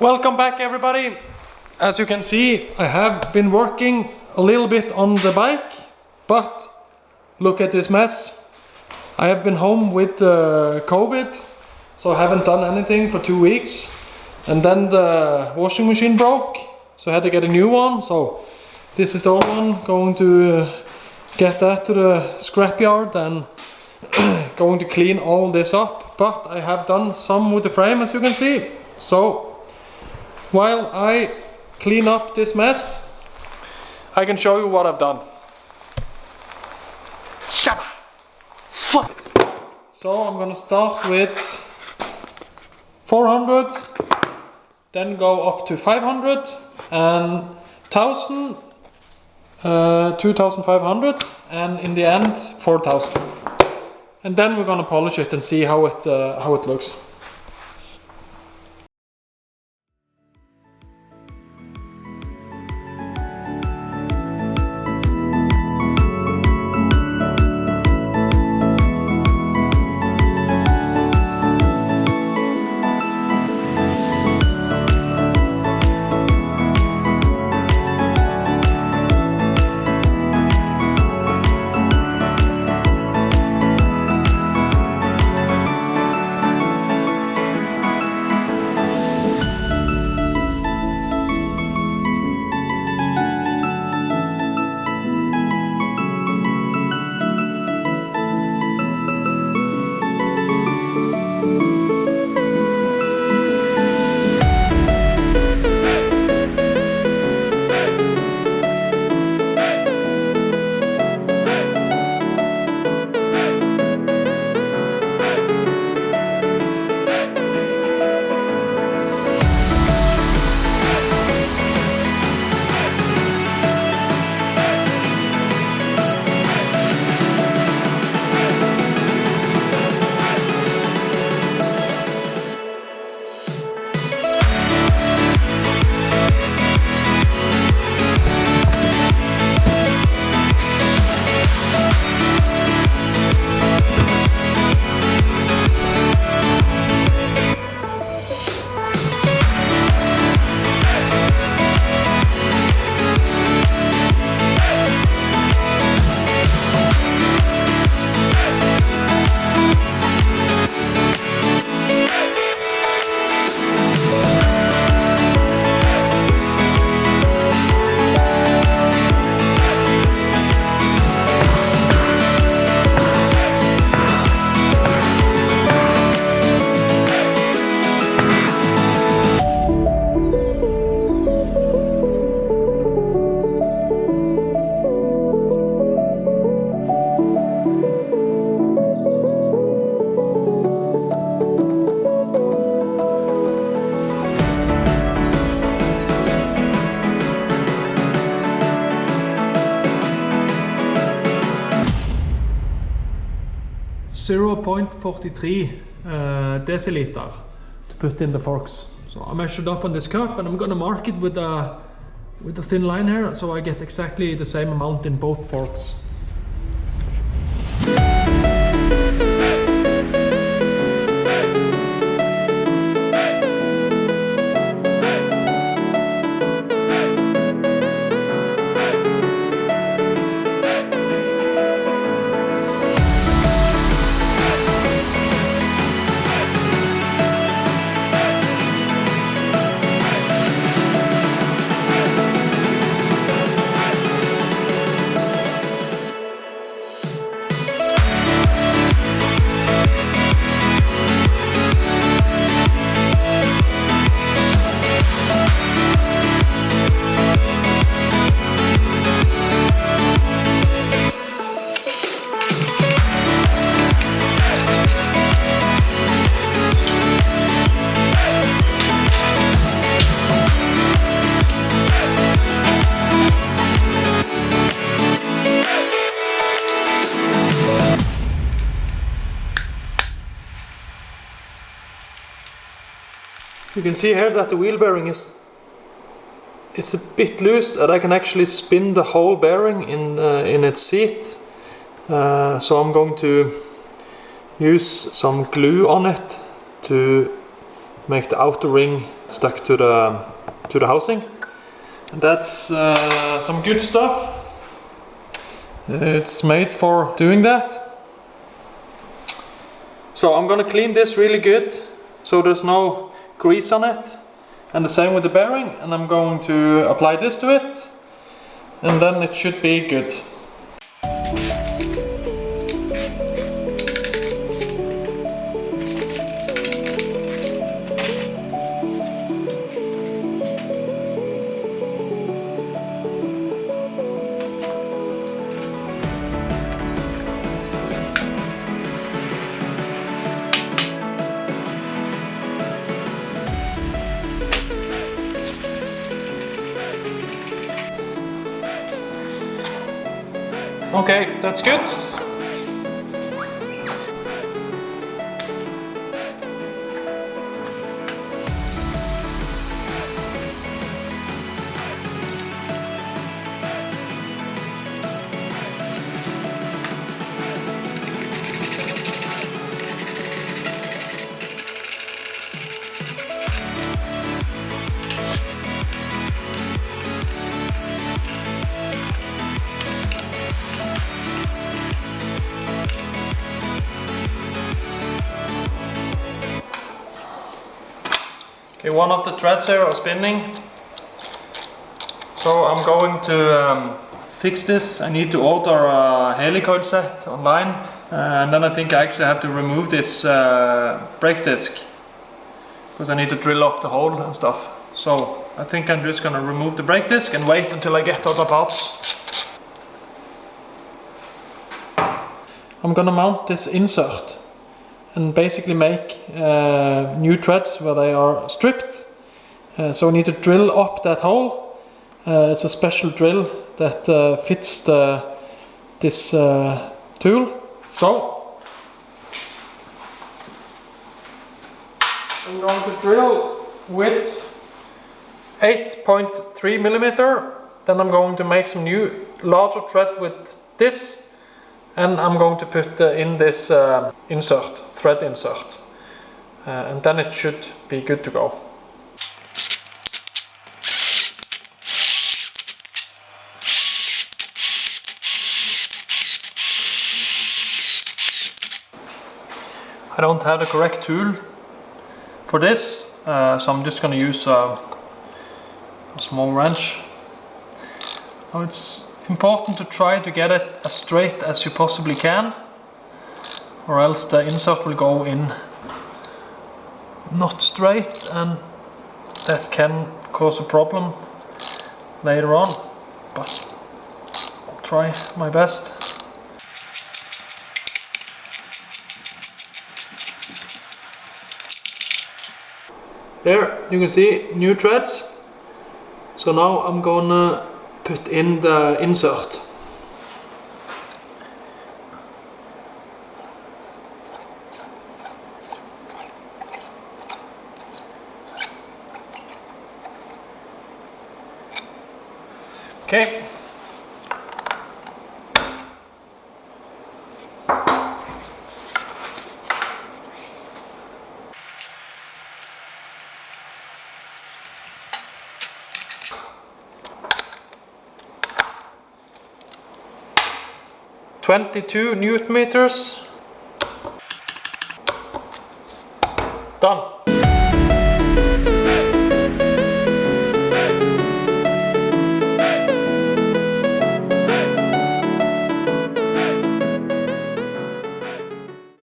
Welcome back everybody. As you can see, I have been working a little bit on the bike, but look at this mess. I have been home with COVID, so I haven't done anything for 2 weeks. And then the washing machine broke, so I had to get a new one. So this is the old one, going to get that to the scrapyard and going to clean all this up. But I have done some with the frame, as you can see. So while I clean up this mess, I can show you what I've done. So I'm gonna start with 400, then go up to 500 and 1000, 2500, and in the end 4000. And then we're gonna polish it and see how it looks. .43 deciliter to put in the forks. So I measured up on this cup and I'm gonna mark it with a thin line here, so I get exactly the same amount in both forks. You can see here that the wheel bearing is a bit loose, that I can actually spin the whole bearing in its seat. So I'm going to use some glue on it to make the outer ring stuck to the housing. And that's some good stuff. It's made for doing that. So I'm gonna clean this really good so there's no grease on it. And the same with the bearing, and I'm going to apply this to it, and then it should be good. Okay, that's good. Okay, one of the threads here are spinning, so I'm going to fix this. I need to order a helicoil set online, and then I think I actually have to remove this brake disc because I need to drill up the hole and stuff. So I think I'm just gonna remove the brake disc and wait until I get other parts. I'm gonna mount this insert and basically make new threads where they are stripped. So I need to drill up that hole. It's a special drill that fits this tool. So I'm going to drill with 8.3 millimeter. Then I'm going to make some new larger thread with this. And I'm going to put in this insert, thread insert, and then it should be good to go. I don't have the correct tool for this, so I'm just going to use a small wrench. Now it's important to try to get it as straight as you possibly can, or else the insert will go in not straight, and that can cause a problem later on, but I'll try my best. There you can see new threads. So now I'm gonna put in the insert. Okay. (22 Newton meters). Done.